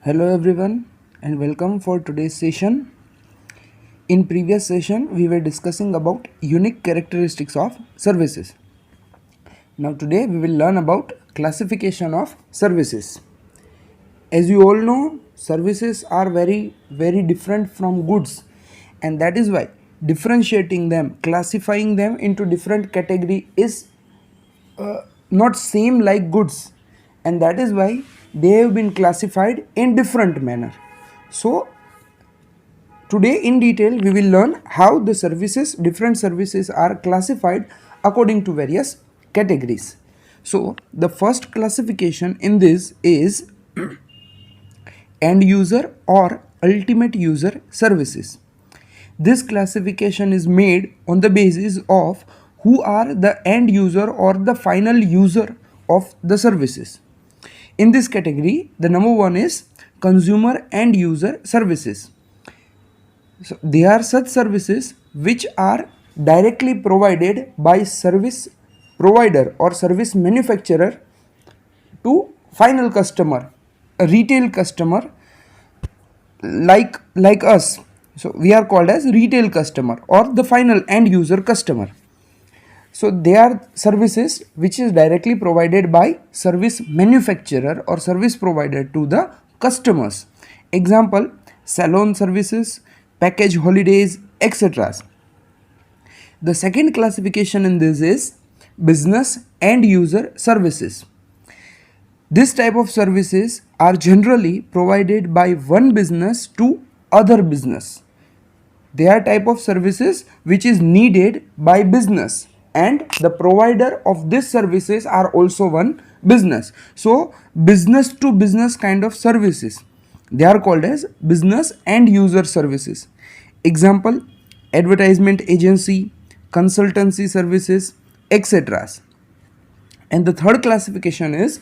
Hello everyone and welcome for today's session. In previous session we were discussing about unique characteristics of services. Now today we will learn about classification of services. As you all know, services are very different from goods, and that is why differentiating them, classifying them into different category is not same like goods, and that is why they have been classified in different manner. So today in detail we will learn how the different services are classified according to various categories. So the first classification in this is end user or ultimate user services. This classification is made on the basis of who are the end user or the final user of the services. In this category, the number one is consumer end user services. So they are such services which are directly provided by service provider or service manufacturer to final customer, a retail customer like us. So we are called as retail customer or the final end user customer. So they are services which is directly provided by service manufacturer or service provider to the customers. Example, salon services, package holidays, etc. The second classification in this is business end user services. This type of services are generally provided by one business to other business. They are type of services which is needed by business, and the provider of these services are also one business. So business to business kind of services, they are called as business end user services. Example, advertisement agency, consultancy services, etc. And the third classification is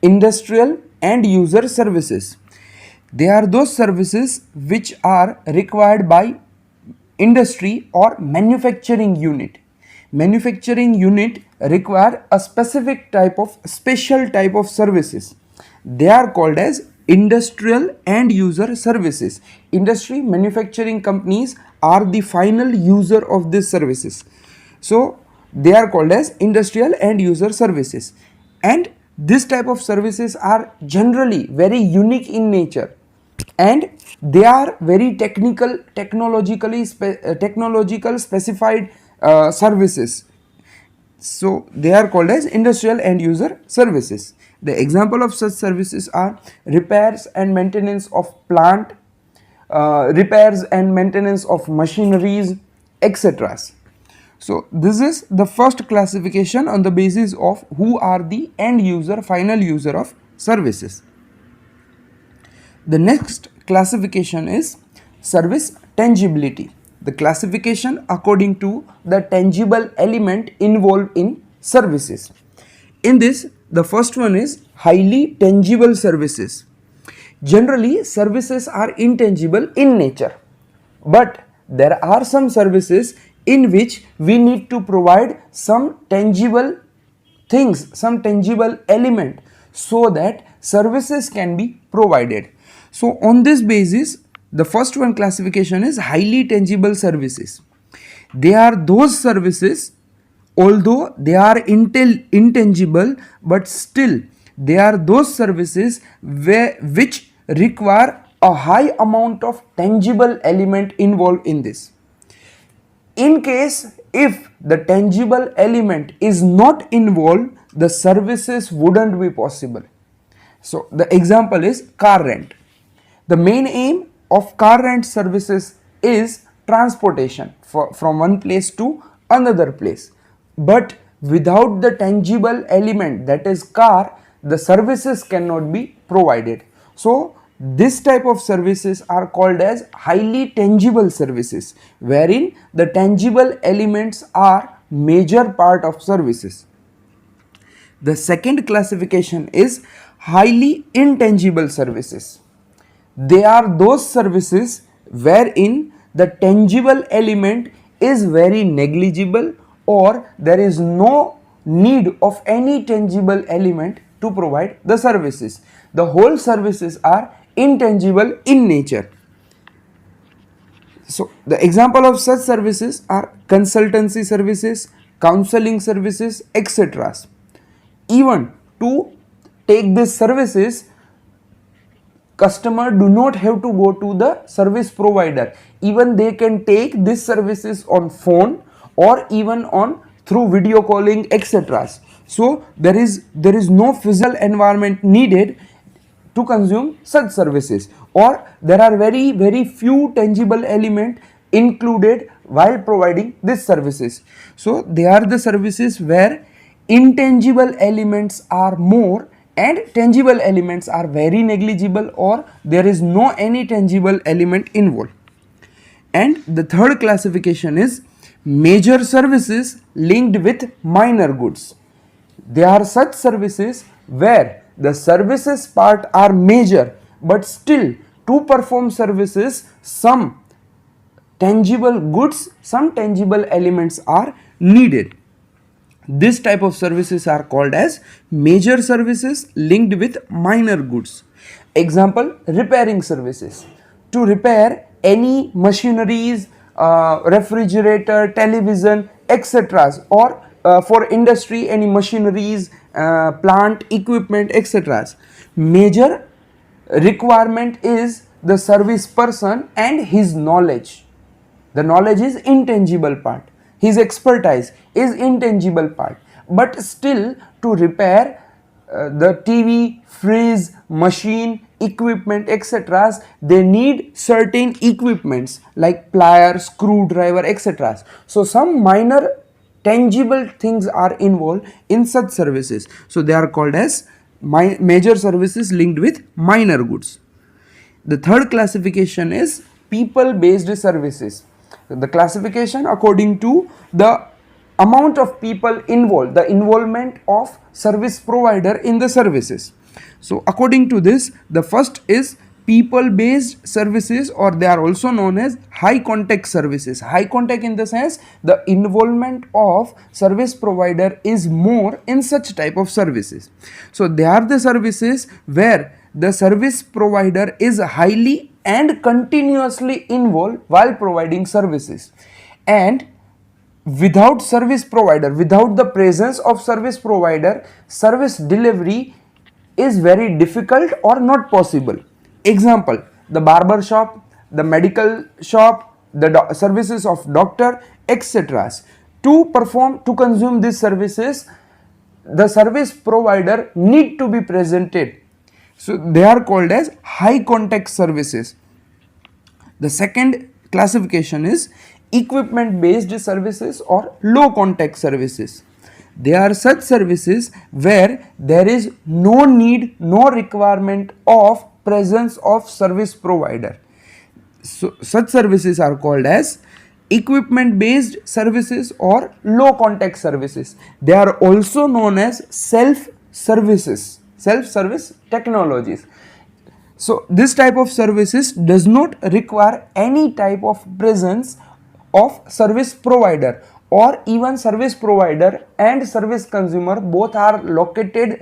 industrial end user services. They are those services which are required by industry or manufacturing unit. Manufacturing unit require a specific type of special type of services. They are called as industrial end user services. Industry manufacturing companies are the final user of these services. So they are called as industrial end user services, and this type of services are generally very unique in nature, and they are very technological specified services. So they are called as industrial end user services. The example of such services are repairs and maintenance of plant, repairs and maintenance of machineries, etc. So this is the first classification on the basis of who are the end user, final user of services. The next classification is service tangibility. The classification according to the tangible element involved in services. In this, the first one is highly tangible services. Generally, services are intangible in nature, but there are some services in which we need to provide some tangible things, some tangible element, so that services can be provided. So on this basis, the first one classification is highly tangible services. They are those services, although they are intangible, but still they are those services which require a high amount of tangible element involved in this. In case if the tangible element is not involved, the services wouldn't be possible. So the example is car rent. The main aim of car rent services is transportation from one place to another place. But without the tangible element, that is car, the services cannot be provided. So this type of services are called as highly tangible services, wherein the tangible elements are major part of services. The second classification is highly intangible services. They are those services wherein the tangible element is very negligible, or there is no need of any tangible element to provide the services. The whole services are intangible in nature. So the example of such services are consultancy services, counseling services, etc. Even to take these services, customer do not have to go to the service provider. Even they can take these services on phone or even on through video calling, etc. So there is no physical environment needed to consume such services, or there are very few tangible element included while providing these services. So they are the services where intangible elements are more and tangible elements are very negligible, or there is no any tangible element involved. And the third classification is major services linked with minor goods. They are such services where the services part are major, but still to perform services some tangible goods, some tangible elements are needed. This type of services are called as major services linked with minor goods. Example, repairing services. To repair any machineries, refrigerator, television, etc. or for industry any machineries, plant, equipment, etc. Major requirement is the service person and his knowledge. The knowledge is intangible part. His expertise is intangible part. But still to repair the TV, fridge, machine, equipment, etc. they need certain equipments like pliers, screwdriver, etc. So some minor tangible things are involved in such services. So they are called as major services linked with minor goods. The third classification is people based services. The classification according to the amount of people involved, the involvement of service provider in the services. So according to this, the first is people based services, or they are also known as high contact services. High contact in the sense the involvement of service provider is more in such type of services. So they are the services where the service provider is highly and continuously involved while providing services, and without service provider, without the presence of service provider, service delivery is very difficult or not possible. Example, the barber shop, the medical shop, the services of doctor, etc. To consume these services, the service provider need to be presented. So they are called as high contact services. The second classification is equipment based services or low contact services. They are such services where there is no need, no requirement of presence of service provider. So such services are called as equipment based services or low contact services. They are also known as self services, self service technologies. So this type of services does not require any type of presence of service provider, or even service provider and service consumer both are located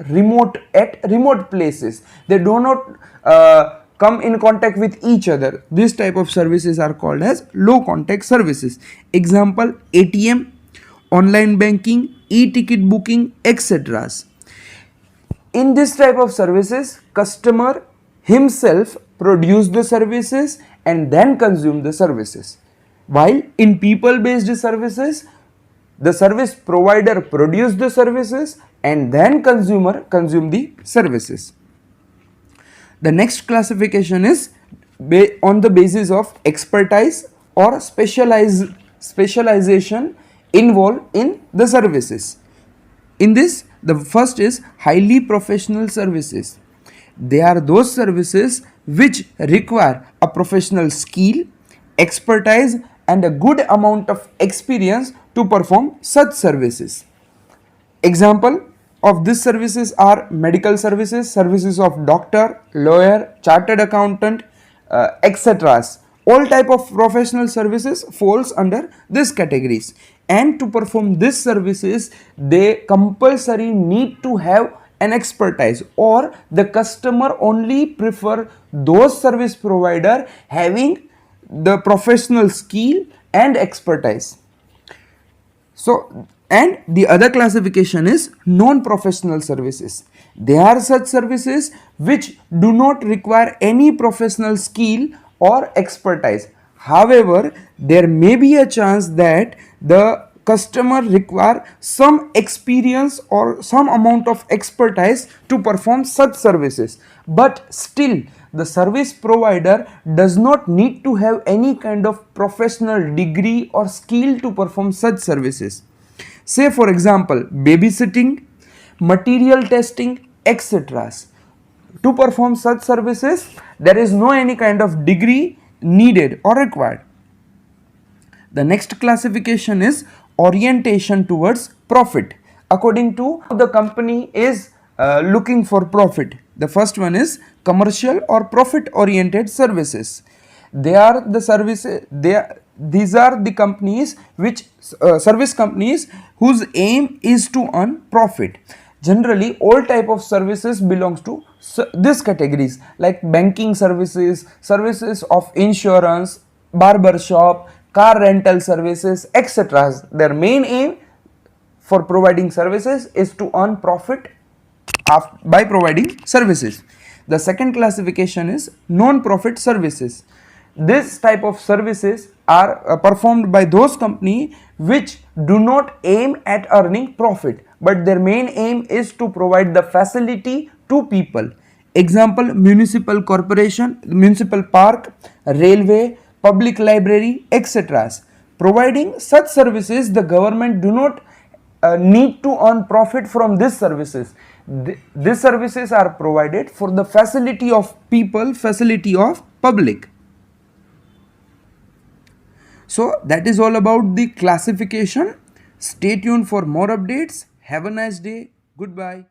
at remote places. They do not come in contact with each other. This type of services are called as low contact services. Example, ATM, online banking, e-ticket booking, etc. In this type of services, customer himself produce the services and then consume the services. While in people based services, the service provider produce the services and then consumer consume the services. The next classification is on the basis of expertise or specialization involved in the services. In this, the first is highly professional services. They are those services which require a professional skill, expertise and a good amount of experience to perform such services. Example of these services are medical services, services of doctor, lawyer, chartered accountant, etc. All type of professional services falls under these categories, and to perform these services they compulsory need to have and expertise, or the customer only prefer those service provider having the professional skill and expertise. So, and the other classification is non-professional services. They are such services which do not require any professional skill or expertise. However, there may be a chance that the customer require some experience or some amount of expertise to perform such services, but still the service provider does not need to have any kind of professional degree or skill to perform such services. Say for example, babysitting, material testing, etc. To perform such services, there is no any kind of degree needed or required. The next classification is orientation towards profit. According to the company is looking for profit. The first one is commercial or profit oriented services. They are the services, these are the companies which service companies whose aim is to earn profit. Generally all type of services belongs to this categories, like banking services, services of insurance, barber shop, car rental services, etc. Their main aim for providing services is to earn profit by providing services. The second classification is non-profit services. This type of services are performed by those companies which do not aim at earning profit, but their main aim is to provide the facility to people. Example, municipal corporation, municipal park, railway, public library, etc. Providing such services, the government do not need to earn profit from these services. These services are provided for the facility of people, facility of public. So that is all about the classification. Stay tuned for more updates. Have a nice day. Goodbye.